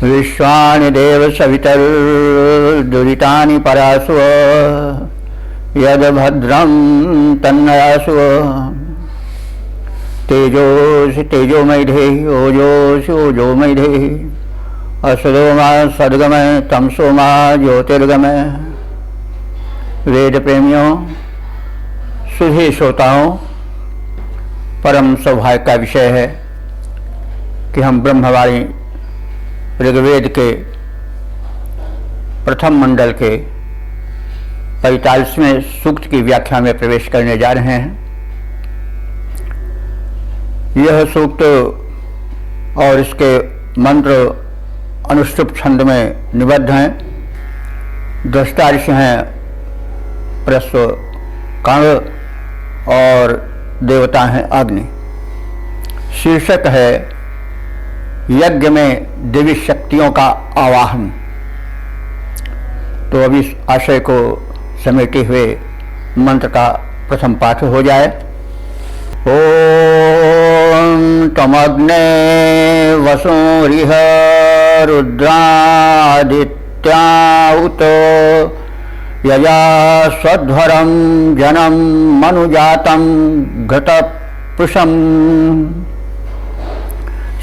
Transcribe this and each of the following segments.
विश्वानि देव सवितर्दुरितानि परासु यद्भद्रं तन्नयासु तेजोसि तेजोमयि देहि ओजोसि ओजोमयि देहि असदोमा सद्गमय तमसोमा ज्योतिर्गमय। वेद प्रेमियों, सुधी श्रोताओं, परम सौभाग्य का विषय है कि हम ब्रह्मवाणी ऋग्वेद के प्रथम मंडल के 45वें सूक्त की व्याख्या में प्रवेश करने जा रहे हैं। यह सूक्त और इसके मंत्र अनुष्टुप छंद में निबद्ध हैं। दृष्टा ऋषि हैं प्रस्व कर्ण और देवता हैं अग्नि। शीर्षक है यज्ञ में देवी शक्तियों का आवाहन। तो अब इस आशय को समेटे हुए मंत्र का प्रथम पाठ हो जाए। ओम तमग्ने वसुरिह रुद्रादित्याउत यया स्वध्वरं जनम मनुजातं घटपुषम।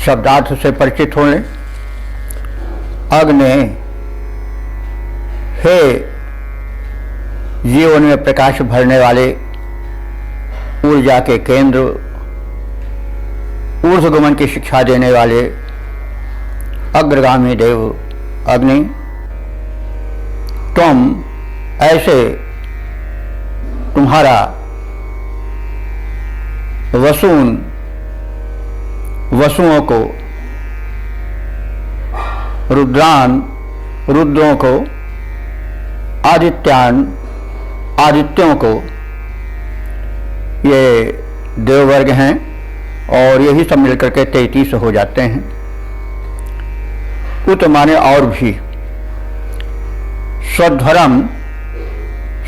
शब्दार्थ से परिचित हो लें। अग्नि, हे जीवन में प्रकाश भरने वाले, ऊर्जा के केंद्र, ऊर्ध्वगमन की शिक्षा देने वाले अग्रगामी देव अग्नि, तुम ऐसे तुम्हारा वसुओं को, रुद्रों को, आदित्यों को, ये देववर्ग हैं और यही सब मिलकर के 33 हो जाते हैं। उत माने और भी,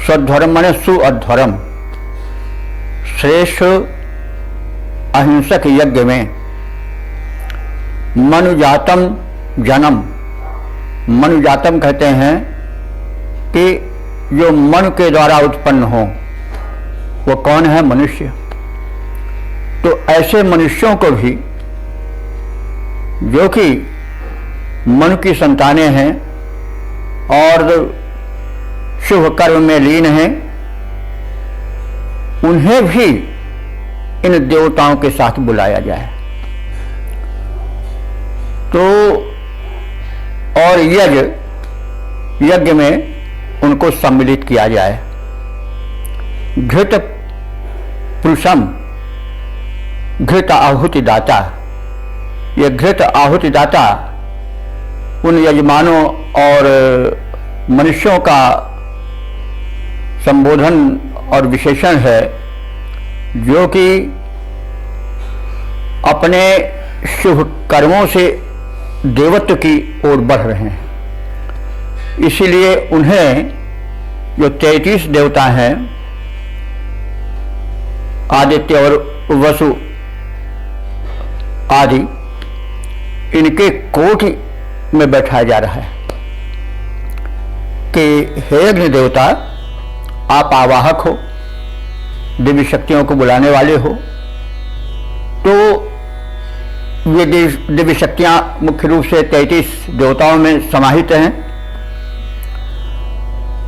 स्वध्वरम माने सुअध्वरम, श्रेष्ठ अहिंसक यज्ञ में, मनुजातम जन्म, मनुजातम कहते हैं कि जो मन के द्वारा उत्पन्न हो, वो कौन है? मनुष्य। तो ऐसे मनुष्यों को भी जो कि मन की संतानें हैं और शुभ कर्म में लीन हैं, उन्हें भी इन देवताओं के साथ बुलाया जाए। तो और यज्ञ में उनको सम्मिलित किया जाए। घृत पुरुषम, घृत आहुति दाता। ये घृत आहुति दाता उन यजमानों और मनुष्यों का संबोधन और विशेषण है जो कि अपने शुभ कर्मों से देवत्व की ओर बढ़ रहे हैं। इसीलिए उन्हें जो 33 देवता हैं, आदित्य और वसु आदि, इनके कोटि में बैठाया जा रहा है कि हे अग्नि देवता, आप आवाहक हो, दिव्य शक्तियों को बुलाने वाले हो। तो ये दिव्य शक्तियां मुख्य रूप से 33 देवताओं में समाहित हैं।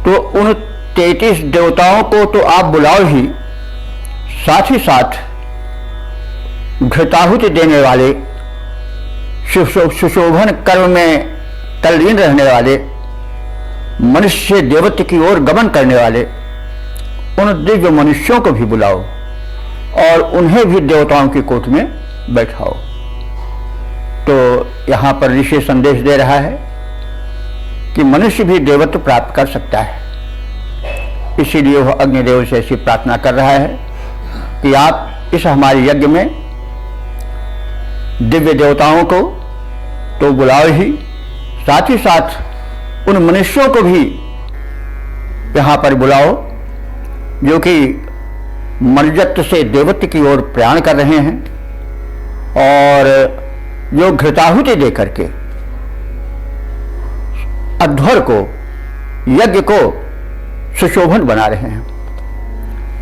तो उन 33 देवताओं को तो आप बुलाओ ही, साथ ही साथ घृताहुति देने वाले, सुशोभन कर्म में तल्लीन रहने वाले, मनुष्य देवत्व की ओर गमन करने वाले उन दिव्य मनुष्यों को भी बुलाओ और उन्हें भी देवताओं की कोट में बैठाओ। तो यहाँ पर ऋषि संदेश दे रहा है कि मनुष्य भी देवत्व प्राप्त कर सकता है। इसीलिए वह अग्निदेव से ऐसी प्रार्थना कर रहा है कि आप इस हमारे यज्ञ में दिव्य देवताओं को तो बुलाओ ही, साथ ही साथ उन मनुष्यों को भी यहाँ पर बुलाओ जो कि मर्जत्व से देवत्व की ओर प्रयाण कर रहे हैं और जो घृताहुति दे करके अध्वर को, यज्ञ को सुशोभन बना रहे हैं।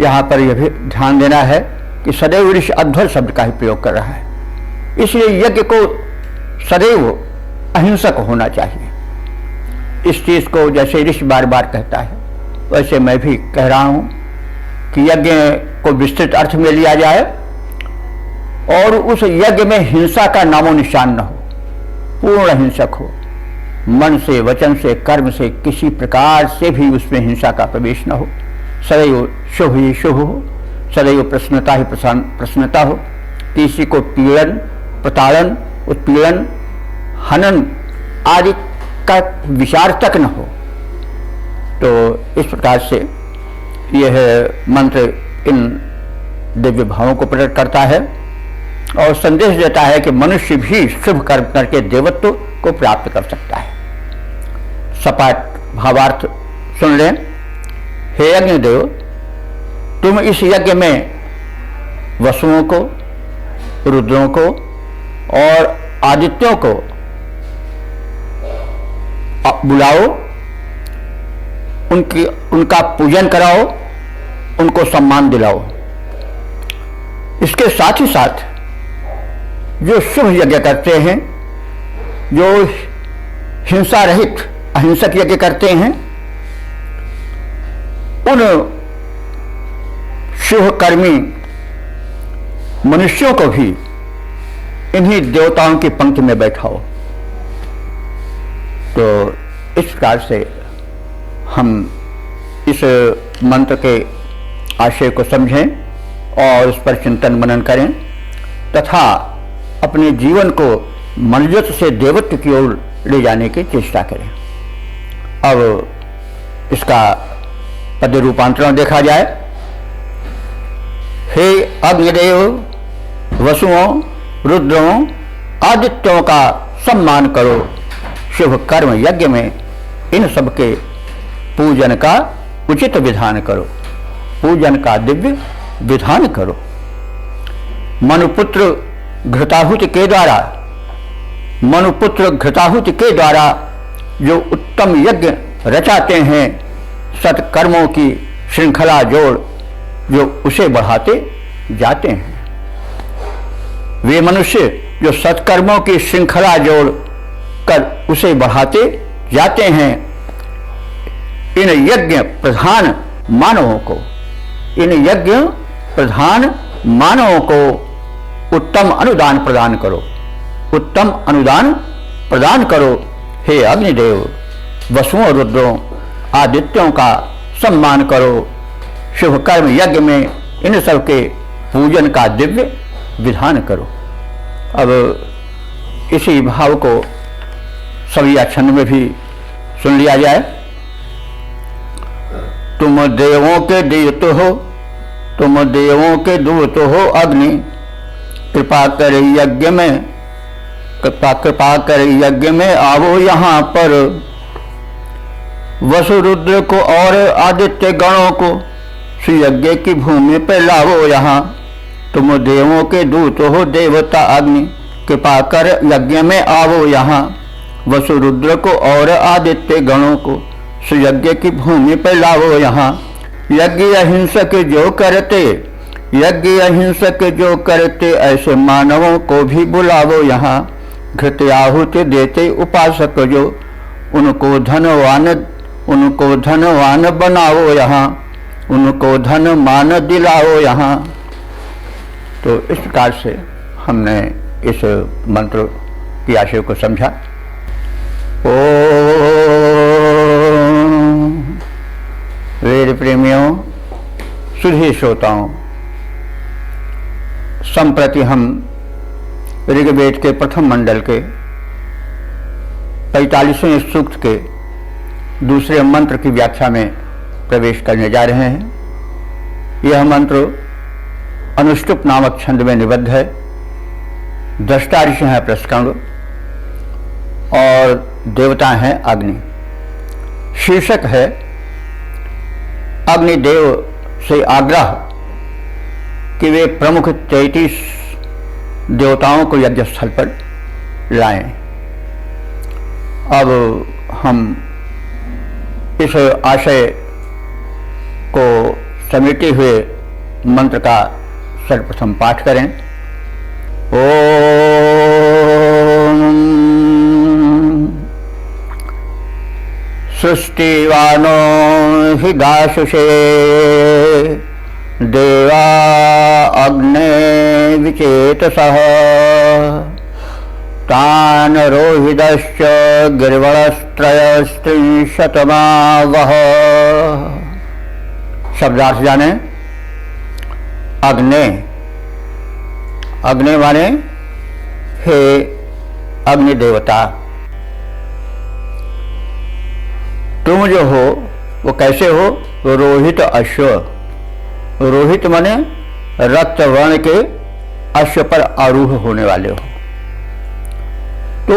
यहाँ पर यह भी ध्यान देना है कि सदैव ऋषि अध्वर शब्द का ही प्रयोग कर रहा है, इसलिए यज्ञ को सदैव अहिंसक होना चाहिए। इस चीज को जैसे ऋषि बार बार कहता है, वैसे मैं भी कह रहा हूं कि यज्ञ को विस्तृत अर्थ में लिया जाए और उस यज्ञ में हिंसा का नामो निशान न हो, पूर्ण हिंसक हो, मन से, वचन से, कर्म से किसी प्रकार से भी उसमें हिंसा का प्रवेश न हो, सदैव शुभ ही शुभ हो, सदैव प्रसन्नता ही प्रसन्नता हो, किसी को पीड़न, प्रताड़न, उत्पीड़न, हनन आदि का विचार तक न हो। तो इस प्रकार से यह मंत्र इन दिव्य भावों को प्रकट करता है और संदेश देता है कि मनुष्य भी शुभ कर्म करके देवत्व को प्राप्त कर सकता है। सपाट भावार्थ सुन लें। हे अग्निदेव, तुम इस यज्ञ में वसुओं को, रुद्रों को और आदित्यों को बुलाओ, उनका पूजन कराओ, उनको सम्मान दिलाओ। इसके साथ ही साथ जो शुभ यज्ञ करते हैं, जो हिंसा रहित अहिंसक यज्ञ करते हैं, उन शुभ कर्मी मनुष्यों को भी इन्हीं देवताओं की पंक्ति में बैठाओ। तो इस प्रकार से हम इस मंत्र के आशय को समझें और उस पर चिंतन मनन करें तथा अपने जीवन को मनुष्यत्व से देवत्व की ओर ले जाने की चेष्टा करें। अब इसका पद्य रूपांतरण देखा जाए। हे अग्निदेव, वसुओं, रुद्रों, आदित्यों का सम्मान करो, शुभ कर्म यज्ञ में इन सब के पूजन का उचित विधान करो, पूजन का दिव्य विधान करो। मनुपुत्र घृताहुति के द्वारा, मनुपुत्र घृताहुति के द्वारा जो उत्तम यज्ञ रचाते हैं, सत्कर्मों की श्रृंखला जोड़ जो उसे बढ़ाते जाते हैं। वे मनुष्य जो सत्कर्मों की श्रृंखला जोड़ कर उसे बढ़ाते जाते हैं, इन यज्ञ प्रधान मानवों को, इन यज्ञ प्रधान मानवों को उत्तम अनुदान प्रदान करो, उत्तम अनुदान प्रदान करो। हे अग्निदेव, वसुओं, रुद्रों, आदित्यों का सम्मान करो, शुभ कर्म यज्ञ में इन सब के पूजन का दिव्य विधान करो। अब इसी भाव को सभी छंद में भी सुन लिया जाए। तुम देवों के दूत हो, तुम देवों के दूत हो अग्नि, कृपा कर यज्ञ में, कृपा कर यज्ञ में आओ यहाँ पर। वसु रुद्र को और आदित्य गणों को सुयज्ञ की भूमि पर लाओ यहाँ। तुम देवों के दूत हो देवता अग्नि, कृपा कर यज्ञ में आओ यहाँ। वसु रुद्र को और आदित्य गणों को सुयज्ञ की भूमि पर लाओ यहाँ। यज्ञ अहिंसक जो करते, यज्ञ अहिंसक जो करते, ऐसे मानवों को भी बुलाओ यहाँ। घृत आहुति देते उपासक जो, उनको धनवान बनाओ यहाँ, उनको धन मान दिलाओ यहाँ। तो इस प्रकार से हमने इस मंत्र की आशय को समझा। ओ वेद प्रेमियों, सुधी श्रोताओं, संप्रति हम ऋग्वेद के प्रथम मंडल के 45वें सूक्त के दूसरे मंत्र की व्याख्या में प्रवेश करने जा रहे हैं। यह मंत्र अनुष्टुप नामक छंद में निबद्ध है। दृष्टा ऋषि हैं प्रस्कंड और देवता हैं अग्नि। शीर्षक है अग्निदेव से आग्रह कि वे प्रमुख 33 देवताओं को यज्ञ स्थल पर लाएं। अब हम इस आशय को समेटे हुए मंत्र का सर्वप्रथम पाठ करें। ओम सृष्टिवानो हि दाशुषे देवा अग्ने विचेतसः तान् रोहितश्च गिरिवलस्त्रयस्त्रिंशतमावः। शब्दार्थ जाने। अग्ने, अग्नि माने हे अग्नि देवता, तुम जो हो वो कैसे हो? रोहित अश्व, रोहित माने रक्त वर्ण के अश्व पर आरूढ़ होने वाले हो। तो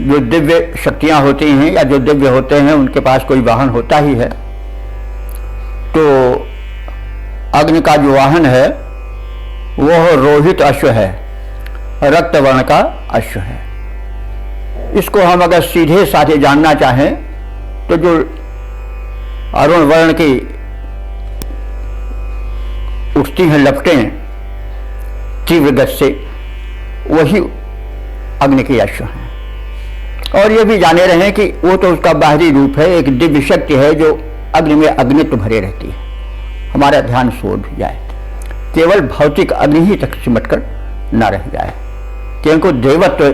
जो दिव्य शक्तियां होती हैं या जो दिव्य होते हैं उनके पास कोई वाहन होता ही है। तो अग्नि का जो वाहन है वह रोहित अश्व है, रक्त वर्ण का अश्व है। इसको हम अगर सीधे साधे जानना चाहें तो जो अरुण वर्ण की उठती हैं लपटें तीव्र गति से, वही अग्नि के अश्व हैं। और ये भी जाने रहे कि वो तो उसका बाहरी रूप है, एक दिव्य शक्ति है जो अग्नि में अग्नित्व भरे रहती है। हमारा ध्यान सो भी जाए, केवल भौतिक अग्नि ही तक सिमटकर न रह जाए, क्योंकि देवत्व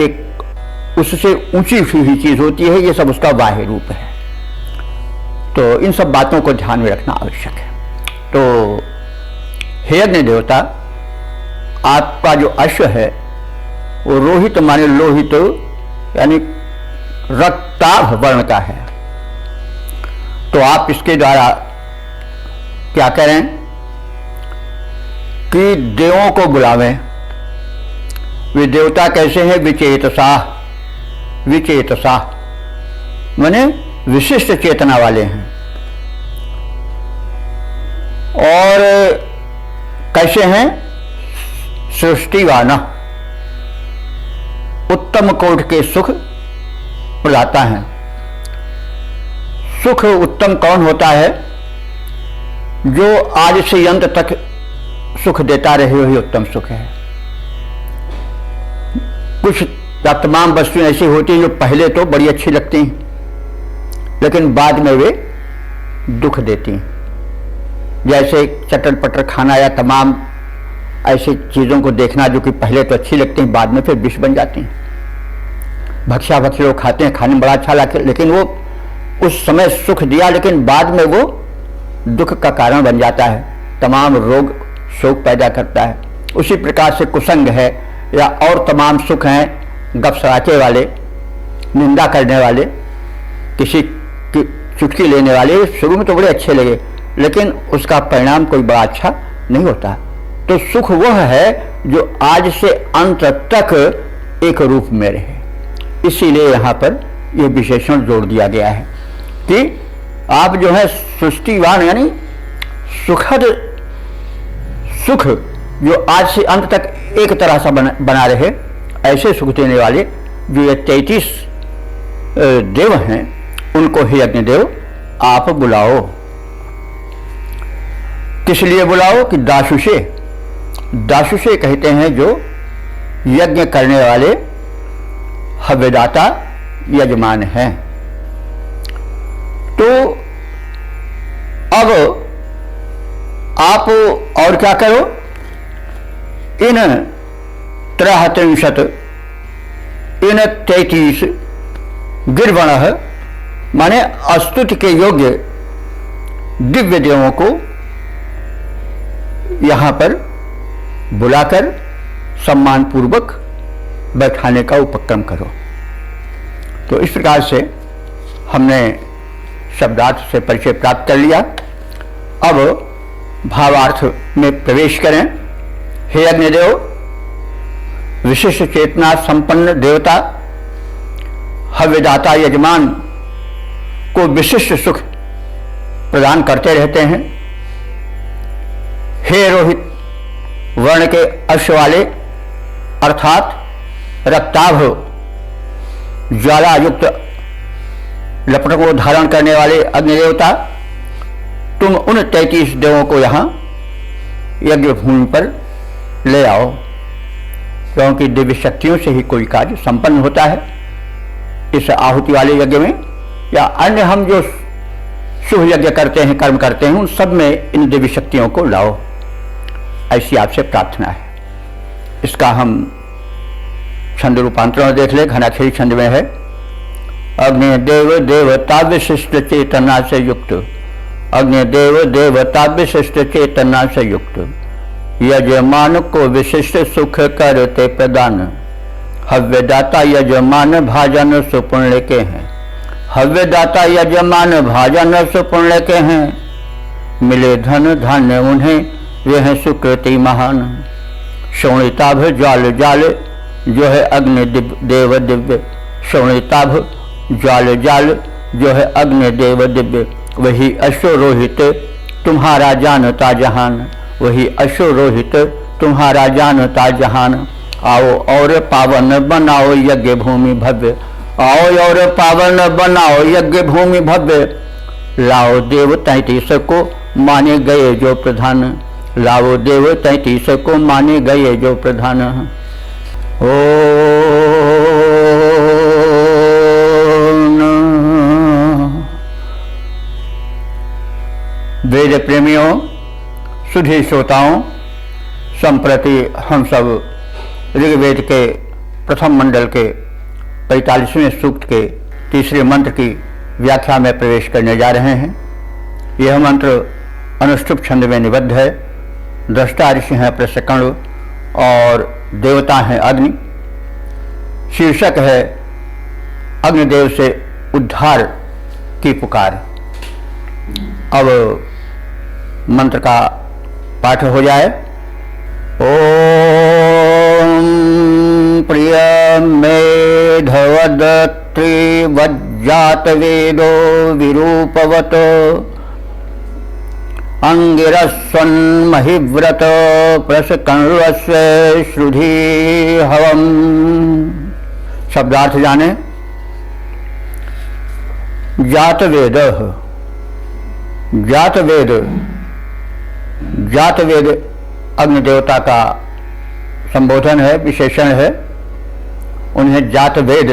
एक उससे ऊंची हुई चीज होती है, ये सब उसका बाह्य रूप है। तो इन सब बातों को ध्यान में रखना आवश्यक है। तो हे अग्नि देवता, आपका जो अश्व है वो रोहित माने लोहित यानी रक्ताभ वर्ण का है। तो आप इसके द्वारा क्या करें कि देवों को बुलावें। वे देवता कैसे हैं? विचेतसा, विचेतसा माने विशिष्ट चेतना वाले हैं। और कैसे हैं? सृष्टिवाना, उत्तम कोटि के सुख प्रदाता है। सुख उत्तम कौन होता है? जो आज से अंत तक सुख देता रहे, वही उत्तम सुख है। कुछ तमाम वस्तुएं ऐसी होती हैं जो पहले तो बड़ी अच्छी लगती हैं लेकिन बाद में वे दुख देती हैं। जैसे चटर पटर खाना या तमाम ऐसी चीज़ों को देखना जो कि पहले तो अच्छी लगती हैं, बाद में फिर विष बन जाती हैं। भक्ष्या भक्ष्य लोग खाते हैं, खाने में बड़ा अच्छा लगता है, लेकिन वो उस समय सुख दिया लेकिन बाद में वो दुख का कारण बन जाता है, तमाम रोग शोक पैदा करता है। उसी प्रकार से कुसंग है या और तमाम सुख हैं, गपसराचे वाले, निंदा करने वाले, किसी की चुटकी लेने वाले, शुरू में तो बड़े अच्छे लगे लेकिन उसका परिणाम कोई बड़ा अच्छा नहीं होता। तो सुख वह है जो आज से अंत तक एक रूप में रहे। इसीलिए यहाँ पर यह विशेषण जोड़ दिया गया है कि आप जो है सृष्टिवान यानी सुखद सुख जो आज से अंत तक एक तरह सा बना रहे, ऐसे सुख देने वाले जो ये 33 देव हैं उनको ही अग्निदेव आप बुलाओ। किस लिए बुलाओ? कि दाशुषे, दाशुषे कहते हैं जो यज्ञ करने वाले हव्यदाता यजमान हैं। तो अब आप और क्या करो? इन 33 इन 33 गिरवण माने अस्तुति के योग्य दिव्य देवों को यहां पर बुलाकर सम्मान पूर्वक बैठाने का उपक्रम करो। तो इस प्रकार से हमने शब्दार्थ से परिचय प्राप्त कर लिया। अब भावार्थ में प्रवेश करें। हे अग्निदेव, विशिष्ट चेतना संपन्न देवता, हव्यदाता यजमान को विशिष्ट सुख प्रदान करते रहते हैं। हे रोहित वर्ण के अश्व वाले अर्थात रक्ताभ ज्वाला युक्त लपटों को धारण करने वाले अग्नि देवता, तुम उन 33 देवों को यहाँ यज्ञ भूमि पर ले आओ, क्योंकि दिव्य शक्तियों से ही कोई कार्य संपन्न होता है। इस आहुति वाले यज्ञ में या अन्य हम जो शुभ यज्ञ करते हैं, कर्म करते हैं, उन सब में इन दिव्य शक्तियों को लाओ, ऐसी आपसे प्रार्थना है। इसका हम छंद रूपांतरण देख ले। घनाक्षरी छंद में है, अग्नि देव देवता विशिष्ट चेतना से युक्त, अग्नि देव देवता विशिष्ट चेतना से युक्त, यजमान को विशिष्ट सुख करते प्रदान, हव्यदाता यजमान भाजन सुपुण्य के हैं, हव्यदाता यजमान भाजन सुपुण्य के हैं, मिले धन धान्य उन्हें वे हैं सुकृति महान, शोणिताभ ज्वाल जाल जो है अग्नि देव दिव्य, शोणिताभ ज्वाल जाल जो है अग्नि देव दिव्य, वही अश्वरोहित तुम्हारा जानता जहान, वही अश्वरोहित तुम्हारा जानता जहान, आओ और पावन बनाओ यज्ञ भूमि भव्य, आओ और पावन बनाओ यज्ञ भूमि भव्य, लाओ देव 33 को माने गए जो प्रधान, लाओ देव 33 को माने गए जो प्रधान। ओ वेद प्रेमियों, सुधी श्रोताओं, संप्रति हम सब ऋग्वेद के प्रथम मंडल के 45वें सूक्त के तीसरे मंत्र की व्याख्या में प्रवेश करने जा रहे हैं। यह मंत्र अनुष्टुप छंद में निबद्ध है। दृष्टा ऋषि हैं प्रशकर्ण और देवता हैं अग्नि। शीर्षक है अग्निदेव से उद्धार की पुकार। अब मंत्र का पाठ हो जाए। ओम प्रिय मेधवदत्री वज्जात वेदो विरूपवत अंगिरस्वन्महिव्रत प्रशकण्वस्य श्रुधि हवम। शब्दार्थ जाने। जातवेद, जातवेद, जातवेद अग्निदेवता का संबोधन है, विशेषण है। उन्हें जातवेद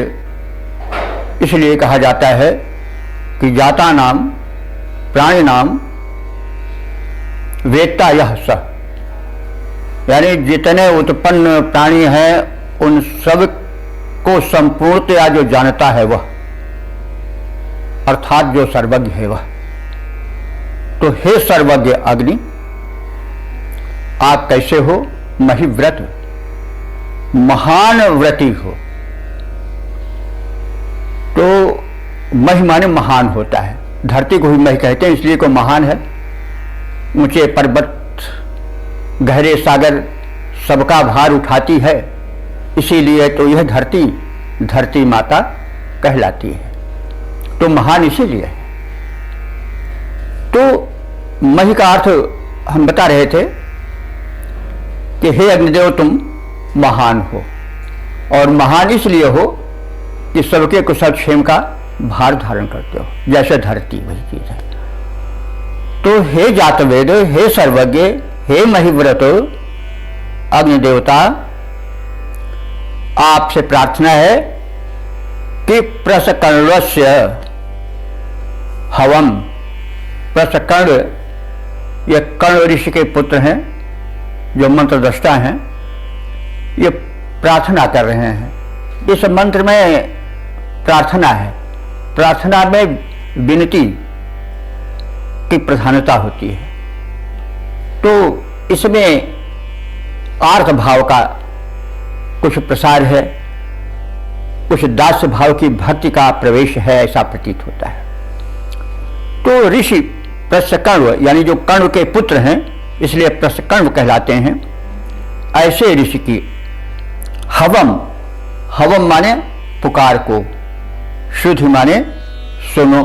इसलिए कहा जाता है कि जाता नाम प्राणी नाम वेत्ता यह स, यानी जितने उत्पन्न प्राणी हैं उन सब को संपूर्णतया जो जानता है वह, अर्थात जो सर्वज्ञ है वह। तो हे सर्वज्ञ अग्नि, आप कैसे हो? महिव्रत, महान व्रती हो। तो महि माने महान होता है। धरती को ही महि कहते हैं, इसलिए को महान है। ऊंचे पर्वत, गहरे सागर सबका भार उठाती है, इसीलिए तो यह धरती धरती माता कहलाती है। तो महान इसीलिए है। तो महि का अर्थ हम बता रहे थे कि हे अग्निदेव तुम महान हो, और महान इसलिए हो कि सबके कुशल क्षेम का भार धारण करते हो, जैसे धरती वही चीज है। तो हे जातवेद, हे सर्वज्ञ, हे महिव्रत अग्निदेवता, आपसे प्रार्थना है कि प्रशकण्वस्य हवम। प्रशकर्ण ये कर्ण ऋषि के पुत्र हैं, जो मंत्र दृष्टा हैं। ये प्रार्थना कर रहे हैं। इस मंत्र में प्रार्थना है। प्रार्थना में विनती की प्रधानता होती है। तो इसमें आर्त भाव का कुछ प्रसार है, कुछ दास्य भाव की भक्ति का प्रवेश है, ऐसा प्रतीत होता है। तो ऋषि प्रशकण्व यानी जो कर्ण के पुत्र हैं, इसलिए प्रशकण्व कहलाते हैं। ऐसे ऋषि की हवम, हवम माने पुकार को, शुद्धि माने सुनो।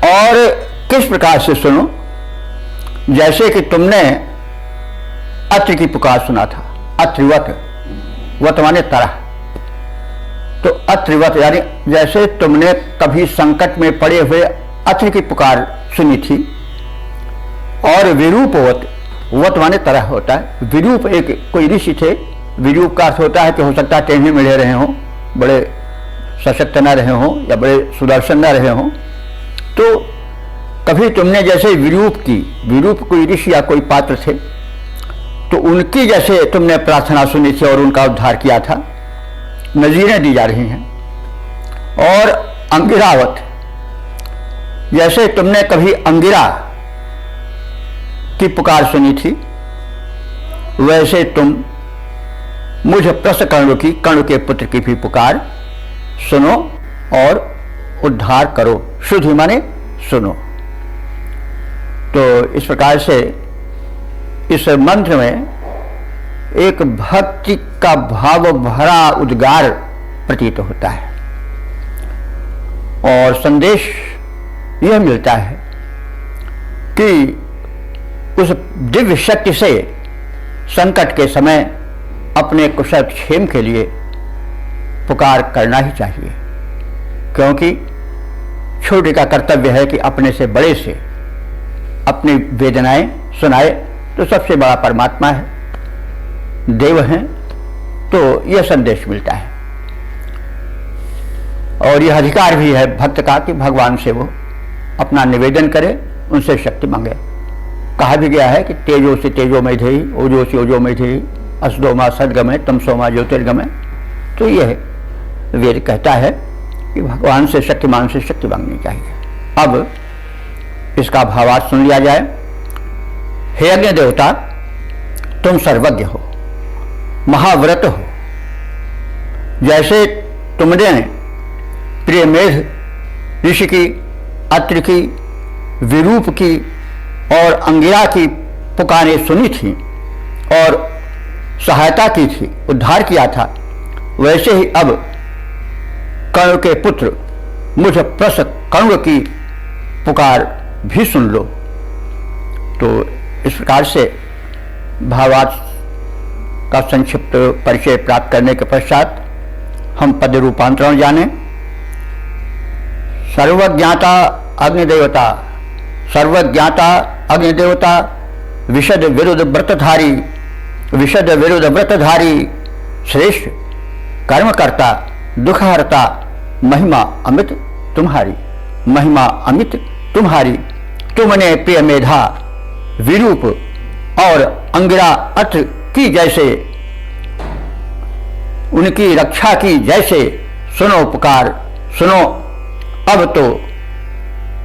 और किस प्रकार से सुनो? जैसे कि तुमने अत्रि की पुकार सुना था। अत्रिवत, वत माने तरह। तो अत्रिवत यानी जैसे तुमने कभी संकट में पड़े हुए अत्र की पुकार सुनी थी, और विरूपवत, वत माने तरह होता है, विरूप एक कोई ऋषि थे, विरूप का अर्थ होता है कि हो सकता है टेढ़े मेढ़े रहे हों, बड़े सशक्त न रहे हों या बड़े सुदर्शन न रहे हों, तो कभी तुमने जैसे विरूप की, विरूप कोई ऋषि या कोई पात्र थे, तो उनकी जैसे तुमने प्रार्थना सुनी थी और उनका उद्धार किया था, नजीरें दी जा रही हैं। और अंगिरावत, जैसे तुमने कभी अंगिरा की पुकार सुनी थी, वैसे तुम मुझ प्रस कर्ण की, कर्ण के पुत्र की भी पुकार सुनो और उद्धार करो। शुद्धि माने सुनो। तो इस प्रकार से इस मंत्र में एक भक्ति का भाव भरा उद्गार प्रतीत होता है, और संदेश यह मिलता है कि उस दिव्य शक्ति से संकट के समय अपने कुशल क्षेम के लिए पुकार करना ही चाहिए, क्योंकि छोटे का कर्तव्य है कि अपने से बड़े से अपनी वेदनाएं सुनाए। तो सबसे बड़ा परमात्मा है, देव हैं, तो यह संदेश मिलता है। और यह अधिकार भी है भक्त का कि भगवान से वो अपना निवेदन करे, उनसे शक्ति मांगे। कहा भी गया है कि तेजो से तेजो में धेयि, ओजो से ओजो में धेयि, असदो मा सद्गमय, तमसो मा ज्योतिर्गमय। तो यह वेद कहता है कि भगवान से शक्तिमान से शक्ति मांगनी चाहिए। अब इसका भावार्थ सुन लिया जाए। हे अग्नि देवता, तुम सर्वज्ञ हो, महाव्रत हो। जैसे तुमने प्रियमेध ऋषि की, अत्रि की, विरूप की और अंगिरा की पुकारें सुनी थी और सहायता की थी, उद्धार किया था, वैसे ही अब कर्ण के पुत्र मुझ प्रस कर्ण की पुकार भी सुन लो। तो इस प्रकार से भावार्थ का संक्षिप्त परिचय प्राप्त करने के पश्चात हम पद रूपांतरण जाने। सर्वज्ञाता अग्निदेवता, सर्वज्ञाता अग्निदेवता, विशद विरुद्ध व्रतधारी, विशद विरुद्ध व्रतधारी, श्रेष्ठ कर्मकर्ता, दुखहर्ता, महिमा अमित तुम्हारी, महिमा अमित तुम्हारी। तुमने प्रिय मेधा, विरूप और अंगिरा अत्र की जैसे, उनकी रक्षा की जैसे सुनो पुकार, सुनो अब तो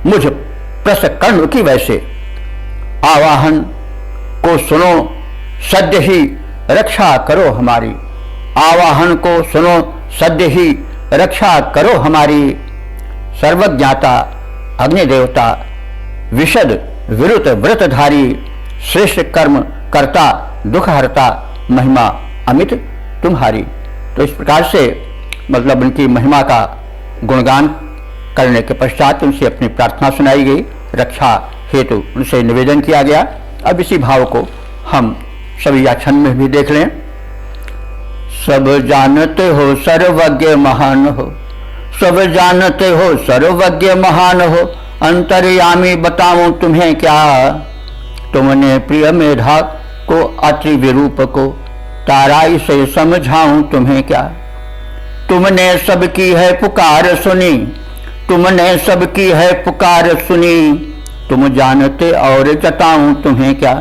मुझ प्रस कर्ण की वैसे। आवाहन को सुनो, सद्य ही रक्षा करो हमारी। आवाहन को सुनो, सद्य ही रक्षा करो हमारी। सर्वज्ञाता अग्निदेवता, विशद विरुद्ध व्रतधारी, श्रेष्ठ कर्म कर्ता, दुखहर्ता, महिमा अमित तुम्हारी। तो इस प्रकार से मतलब उनकी महिमा का गुणगान करने के पश्चात उनसे अपनी प्रार्थना सुनाई गई, रक्षा हेतु उनसे निवेदन किया गया। अब इसी भाव को हम सभी छंद में भी देख लें। सब जानते हो सर्वज्ञ महान हो, सब जानते हो सर्वज्ञ महान हो, अंतर्यामी बताऊं तुम्हें क्या। तुमने प्रिय मेधा को, अत्रि विरूप को, ताराई से समझाऊं तुम्हें क्या। तुमने सबकी है पुकार सुनी, तुमने सबकी है पुकार सुनी, तुम जानते और जताऊं तुम्हें क्या।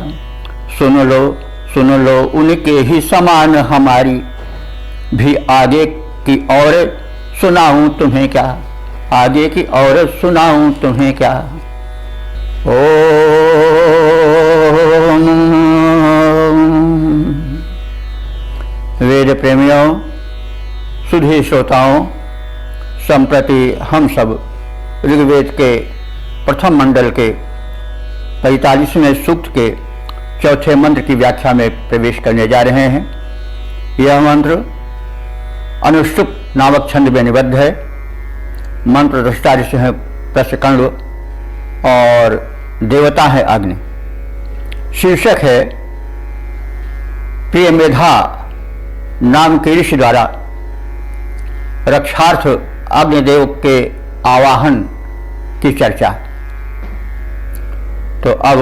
सुन लो उनके ही समान हमारी, भी आगे की और सुनाऊं तुम्हें क्या, आगे की और सुनाऊं तुम्हें क्या। ओम। वेद प्रेमियों, सुधी श्रोताओं, संप्रति हम सब ऋग्वेद के प्रथम मंडल के 45वें सूक्त के चौथे मंत्र की व्याख्या में प्रवेश करने जा रहे हैं। यह मंत्र अनुष्टुप नामक छंद में निबद्ध है। मंत्र दृष्टा ऋषि है प्रसकर्ण और देवता है अग्नि। शीर्षक है प्रिय मेधा नाम के ऋषि द्वारा रक्षार्थ अग्निदेव के आवाहन की चर्चा। तो अब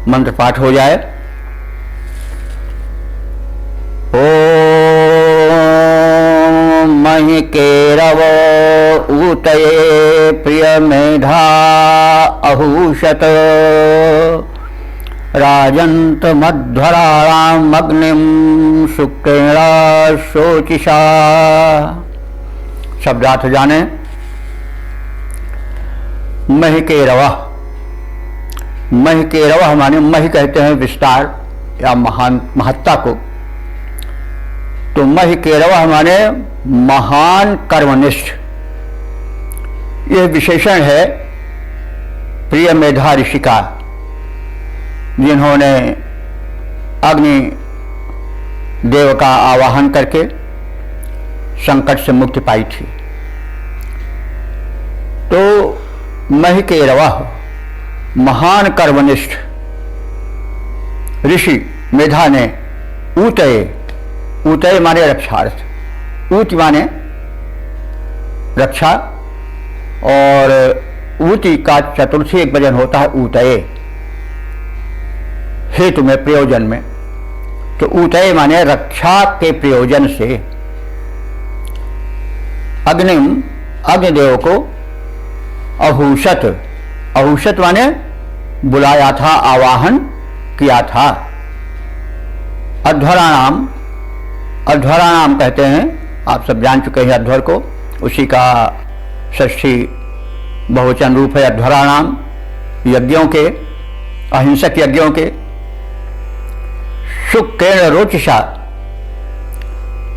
मंत्र पाठ हो जाए। ओम महिकेरव ऊतये प्रिय मेधा अहूषत राजंत मध्वराणाम अग्निम शुक्रेण शोचिषा। शब्दार्थ जाने। महिकेरवः, महिकेरवः माने महि कहते हैं विस्तार या महान महत्ता को। तो महिकेरवः माने महान कर्मनिष्ठ। यह विशेषण है प्रिय मेधा ऋषि का, जिन्होंने अग्नि देव का आवाहन करके संकट से मुक्ति पाई थी। तो महिकेरवः महान कर्मनिष्ठ ऋषि मेधा ने ऊतये, ऊतये माने रक्षार्थ, ऊत माने रक्षा, और ऊति का चतुर्थी एक वचन होता है ऊतये, हेतु में प्रयोजन में। तो ऊतये माने रक्षा के प्रयोजन से अग्निम अग्निदेव को अहूषत, अहूषत माने बुलाया था, आवाहन किया था। अध्वराणाम, अध्वराणाम कहते हैं, आप सब जान चुके हैं अध्वर को, उसी का षष्ठी बहुवचन रूप है अध्वराणाम। यज्ञों के, अहिंसक यज्ञों के। शुक्रेण रोचिषा,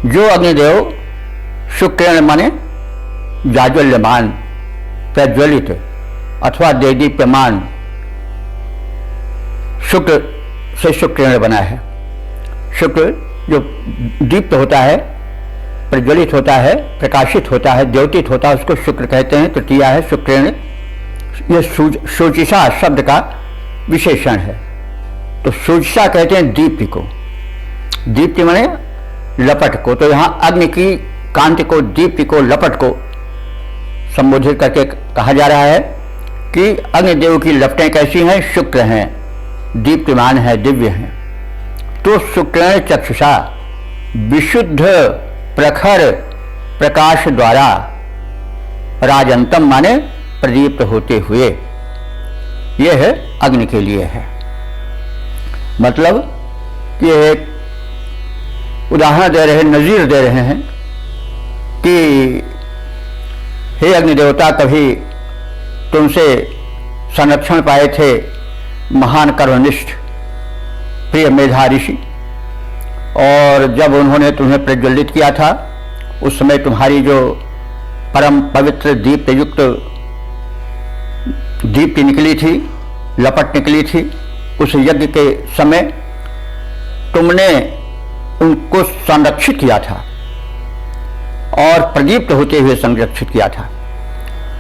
जो अग्निदेव शुक्रेण माने जाज्वल्यमान, प्रज्वलित अथवा देदीप्यमान, शुक्र से शुक्रेण बना है। शुक्र जो दीप्त होता है, प्रज्वलित होता है, प्रकाशित होता है, द्योतित होता है, उसको शुक्र कहते हैं। तृतीया है शुक्रेण। यह शोचिषा शब्द का विशेषण है। तो शोचिषा कहते हैं दीप्ति को, दीप्ति माने लपट को। तो यहाँ अग्नि की कांति को, दीप्ति को, लपट को संबोधित करके कहा जा रहा है कि अग्निदेव की लपटें कैसी हैं? शुक्र हैं, दीप्तिमान है, दिव्य हैं। तो शुक्रेण चक्षुषा, विशुद्ध प्रखर प्रकाश द्वारा, राजंतम माने प्रदीप्त होते हुए, यह है अग्नि के लिए है। मतलब कि एक उदाहरण दे रहे, नजीर दे रहे हैं कि हे अग्निदेवता, कभी तुमसे संरक्षण पाए थे महान कर्मनिष्ठ प्रिय मेधा ऋषि, और जब उन्होंने तुम्हें प्रज्वलित किया था उस समय तुम्हारी जो परम पवित्र दीप्त युक्त दीप्ति निकली थी, लपट निकली थी, उस यज्ञ के समय तुमने उनको संरक्षित किया था और प्रदीप्त होते हुए संरक्षित किया था।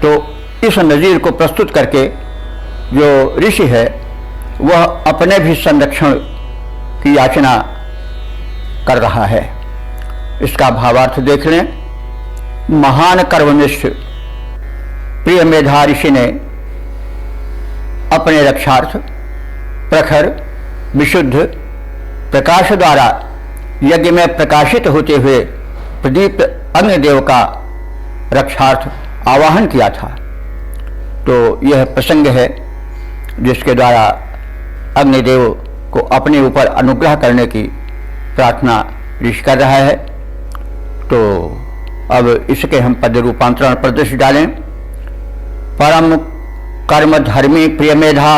तो इस नज़ीर को प्रस्तुत करके जो ऋषि है वह अपने भी संरक्षण की याचना कर रहा है। इसका भावार्थ देख लें। महान कर्मनिष्ठ प्रिय मेधा ऋषि ने अपने रक्षार्थ प्रखर विशुद्ध प्रकाश द्वारा यज्ञ में प्रकाशित होते हुए प्रदीप्त अग्निदेव का रक्षार्थ आवाहन किया था। तो यह प्रसंग है जिसके द्वारा अग्निदेव को अपने ऊपर अनुग्रह करने की प्रार्थना ऋषि कर रहा है। तो अब इसके हम पद रूपांतरण प्रदर्श डालें। परम कर्म धर्मी प्रिय मेधा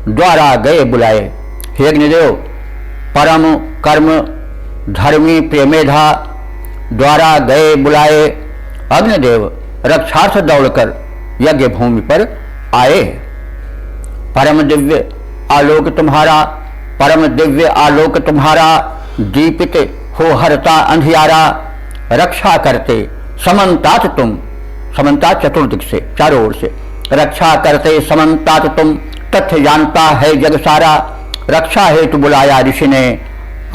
द्वारा गए बुलाए। हे अग्निदेव, परम कर्म धर्मी प्रिय मेधा द्वारा गए बुलाए अग्निदेव रक्षार्थ दौड़कर यज्ञ भूमि पर आए। परम दिव्य आलोक तुम्हारा, परम दिव्य आलोक तुम्हारा, दीपित हो हरता अंधियारा, रक्षा करते समन्तात तुम, समन्तात चतुर्दिक से, चारों ओर से, रक्षा करते समन्तात तुम, तथ्य जानता है जग सारा, रक्षा हेतु बुलाया ऋषि ने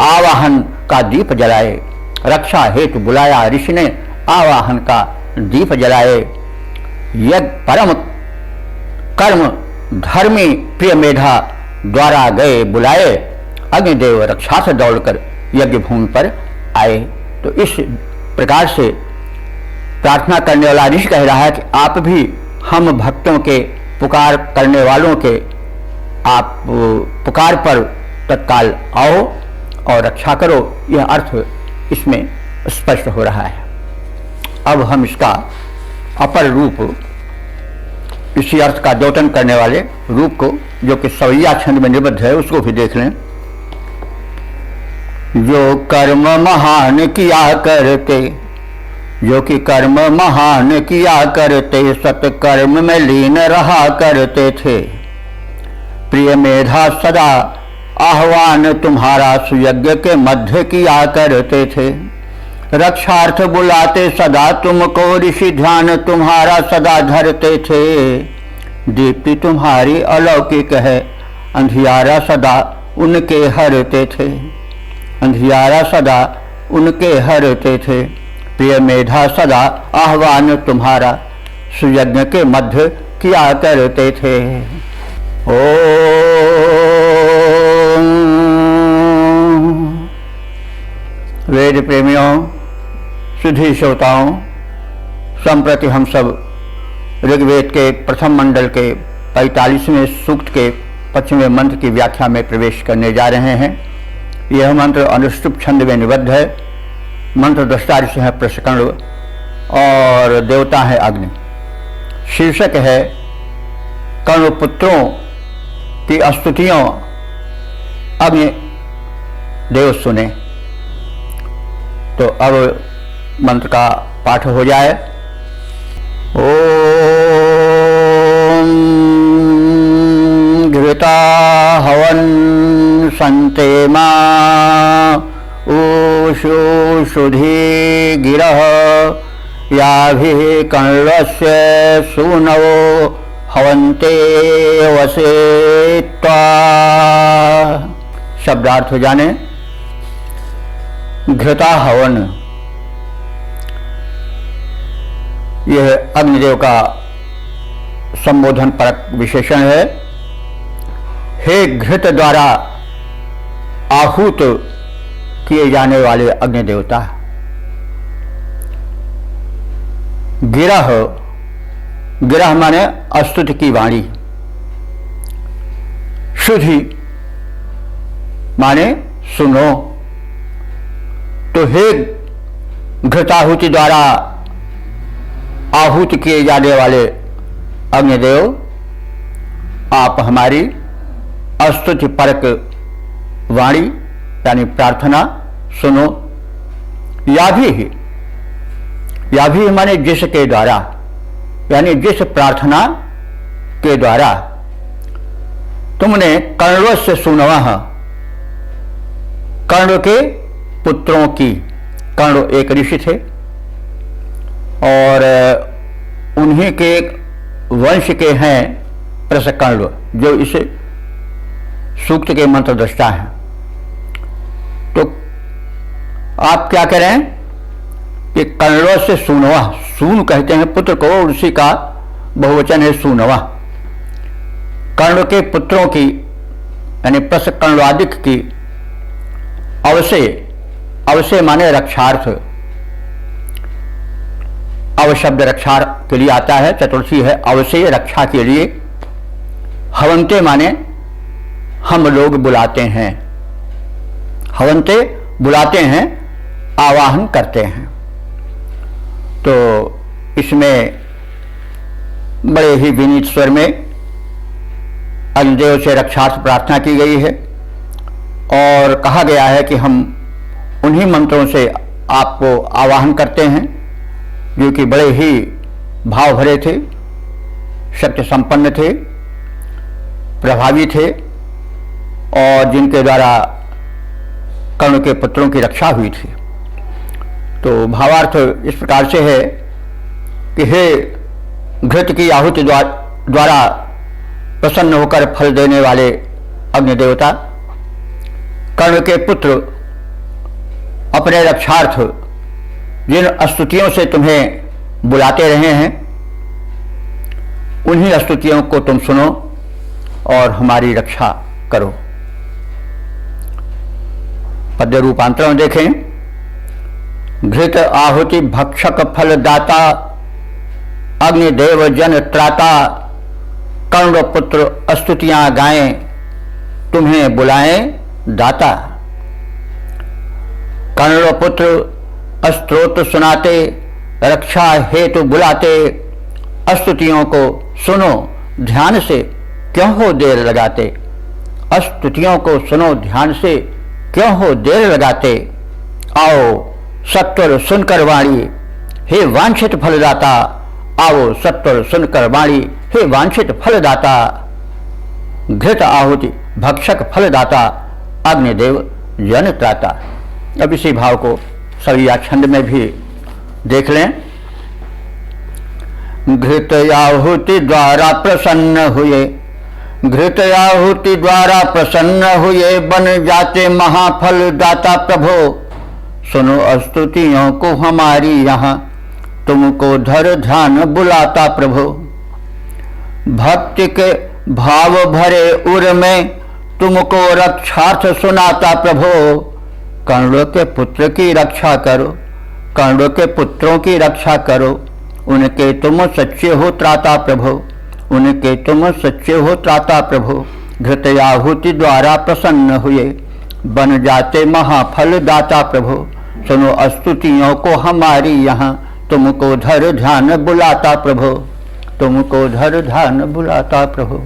आवाहन का दीप जलाए। रक्षा हेतु बुलाया ऋषि ने आवाहन का दीप जलाए। यज्ञ परम कर्म धर्मी प्रिय मेधा द्वारा गए बुलाए। अग्निदेव रक्षा से दौड़कर यज्ञ भूमि पर आए। तो इस प्रकार से प्रार्थना करने वाला ऋषि कह रहा है कि आप भी हम भक्तों के पुकार करने वालों के आप पुकार पर तत्काल आओ और रक्षा करो। यह अर्थ इसमें स्पष्ट हो रहा है। अब हम इसका अपर रूप, इसी अर्थ का द्योतन करने वाले रूप को, जो कि सवैया छंद में निबद्ध है, उसको भी देख लें। जो कर्म महान किया करते, जो कि कर्म महान किया करते, सत्कर्म में लीन रहा करते थे। प्रिय मेधा सदा आह्वान तुम्हारा सुयज्ञ के मध्य किया करते थे। रक्षार्थ बुलाते सदा तुमको, ऋषि ध्यान तुम्हारा सदा धरते थे। दीप्ति तुम्हारी अलौकिक है, अंधियारा सदा उनके हरते थे। अंधियारा सदा उनके हरते थे। प्रिय मेधा सदा आह्वान तुम्हारा सुयज्ञ के मध्य किया करते थे। वेद प्रेमियों, सुधी श्रोताओं, संप्रति हम सब ऋग्वेद के प्रथम मंडल के 45वें सूक्त के 25वें मंत्र की व्याख्या में प्रवेश करने जा रहे हैं। यह मंत्र अनुष्टुप छंद में निबद्ध है। मंत्र दृष्टा ऋषि है प्रशकर्ण और देवता है अग्नि। शीर्षक है कर्ण पुत्रों की स्तुतियों अग्नि देव सुने। तो अब मंत्र का पाठ हो जाए। ओम घृता हवन संते मा ऊषु सुधी गिरः याभिः कर्णस्य सूनवो हवन्ते वसे त्वा। शब्दार्थ जाने। घृता हवन, यह अग्निदेव का संबोधन परक विशेषण है। हे घृत द्वारा आहूत किए जाने वाले अग्निदेवता। गिरह, गिरह माने स्तुति की वाणी। शुद्धि माने सुनो। तो हे घृताहुति द्वारा आहूत किए जाने वाले अग्निदेव, आप हमारी स्तुति परक वाणी यानी प्रार्थना सुनो। या भी माने जिसके द्वारा, यानी जिस प्रार्थना के द्वारा तुमने कर्णों से सुनवा, कर्ण के पुत्रों की, कर्ण एक ऋषि थे और उन्हीं के वंश के हैं प्रशकर्ण, जो इस सूक्त के मंत्र दृष्टा हैं। तो आप क्या करें कि कर्णों से सुनवा, सून कहते हैं पुत्र को, उसी का बहुवचन है सुनवा। कर्ण के पुत्रों की यानी प्रशकर्णादिक की अवश्य, अवश्य माने रक्षार्थ। अव शब्द रक्षा के लिए आता है, चतुर्थी है अवश्य रक्षा के लिए। हवंते माने हम लोग बुलाते हैं, हवंते बुलाते हैं, आवाहन करते हैं। तो इसमें बड़े ही विनीत स्वर में अग्निदेव से रक्षार्थ प्रार्थना की गई है और कहा गया है कि हम उन्हीं मंत्रों से आपको आवाहन करते हैं जो कि बड़े ही भाव भरे थे, शक्ति संपन्न थे, प्रभावी थे और जिनके द्वारा कर्ण के पुत्रों की रक्षा हुई थी। तो भावार्थ इस प्रकार से है कि हे घृत की आहुति द्वारा प्रसन्न होकर फल देने वाले अग्निदेवता, कर्ण के पुत्र अपने रक्षार्थ जिन स्तुतियों से तुम्हें बुलाते रहे हैं, उन्हीं स्तुतियों को तुम सुनो और हमारी रक्षा करो। पद्य रूपांतरण देखें। घृत आहुति भक्षक फल दाता, अग्निदेव जन त्राता, कर्ण पुत्र स्तुतियां गाएं, तुम्हें बुलाएं दाता। कर्ण पुत्र स्तोत्र सुनाते, रक्षा हेतु बुलाते, स्तुतियों को सुनो ध्यान से, क्यों हो देर लगाते। स्तुतियों को सुनो ध्यान से, क्यों हो देर लगाते। आओ सत्वर सुनकर वाणी, हे वांछित फलदाता। आओ सत्वर सुनकर वाणी, हे वांछित फलदाता। घृत आहुति भक्षक फलदाता, अग्निदेव जन त्राता। अब इसी भाव को सविया छंद में भी देख लें। घृत आहुति द्वारा प्रसन्न हुए, घृत आहुति द्वारा प्रसन्न हुए, बन जाते महाफल दाता प्रभो। सुनो स्तुतियों को हमारी यहाँ, तुमको धर ध्यान बुलाता प्रभो। भक्ति के भाव भरे उर में, तुमको रक्षार्थ सुनाता प्रभो। कर्ण के पुत्र की रक्षा करो, कर्ण के पुत्रों की रक्षा करो, उनके तुम सच्चे हो त्राता प्रभो, उनके तुम सच्चे हो त्राता प्रभो। घृत आहुति द्वारा प्रसन्न हुए, बन जाते महाफल दाता प्रभो। सुनो स्तुतियों को हमारी यहाँ, तुमको धर ध्यान बुलाता प्रभो, तुमको धर ध्यान बुलाता प्रभो।